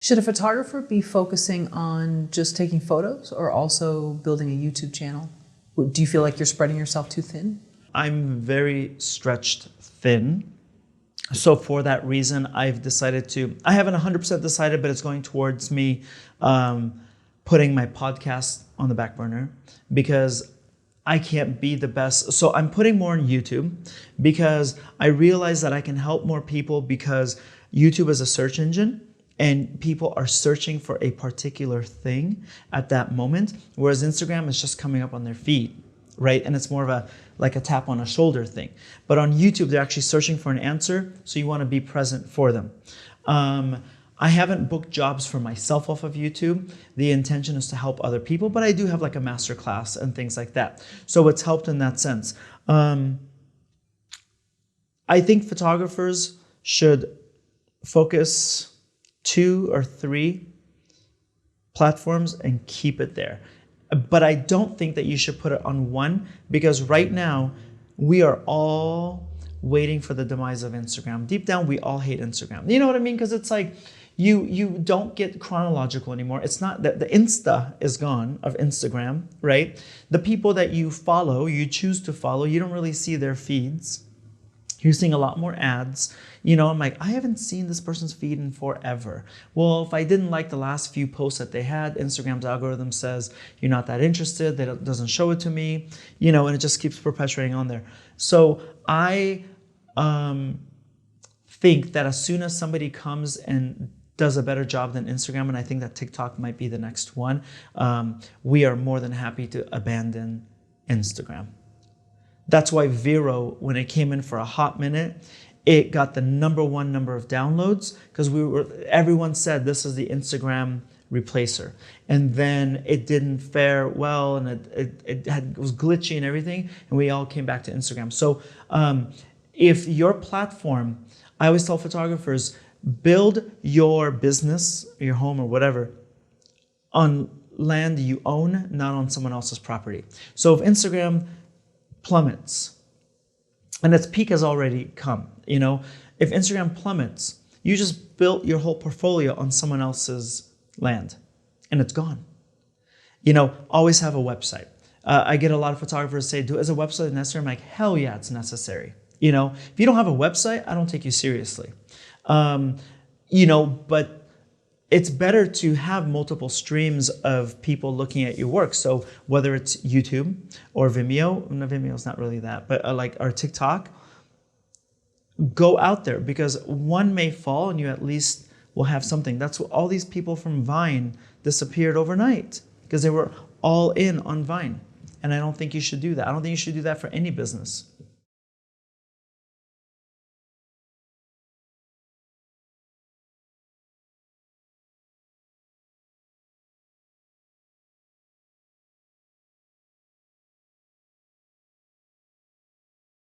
Should a photographer be focusing on just taking photos or also building a YouTube channel? Do you feel like you're spreading yourself too thin? I'm very stretched thin. So for that reason, I've decided to, I haven't 100% decided, but it's going towards me putting my podcast on the back burner because I can't be the best. So I'm putting more on YouTube because I realize that I can help more people because YouTube is a search engine and people are searching for a particular thing at that moment, whereas Instagram is just coming up on their feed, right? And it's more of a like a tap on a shoulder thing. But on YouTube, they're actually searching for an answer, so you want to be present for them. I haven't booked jobs for myself off of YouTube. The intention is to help other people, but I do have like a master class and things like that. So it's helped in that sense. I think photographers should focus 2 or 3 platforms and keep it there. But I don't think that you should put it on one because right now we are all waiting for the demise of Instagram. Deep down, we all hate Instagram. You know what I mean? Because it's like you don't get chronological anymore. It's not that the Insta is gone of Instagram, right? The people that you follow, you choose to follow, you don't really see their feeds. You're seeing a lot more ads. You know, I'm like, I haven't seen this person's feed in forever. Well, if I didn't like the last few posts that they had, Instagram's algorithm says you're not that interested, that it doesn't show it to me, you know, and it just keeps perpetuating on there. So I think that as soon as somebody comes and does a better job than Instagram, and I think that TikTok might be the next one, we are more than happy to abandon Instagram. That's why Vero, when it came in for a hot minute, it got the it number of downloads because everyone said this is the Instagram replacer. And then it didn't fare well and it was glitchy and everything. And we all came back to Instagram. So if your platform, I always tell photographers, build your business, your home or whatever, on land you own, not on someone else's property. So if Instagram plummets, and its peak has already come, you know, if Instagram plummets, you just built your whole portfolio on someone else's land and it's gone. You know, always have a website. I get a lot of photographers say, is a website necessary? I'm like, hell yeah, it's necessary. You know, if you don't have a website, I don't take you seriously. You know, but it's better to have multiple streams of people looking at your work. So whether it's YouTube or Vimeo, no, Vimeo's not really that, but like our TikTok, go out there because one may fall and you at least will have something. That's what all these people from Vine disappeared overnight because they were all in on Vine. And I don't think you should do that. I don't think you should do that for any business.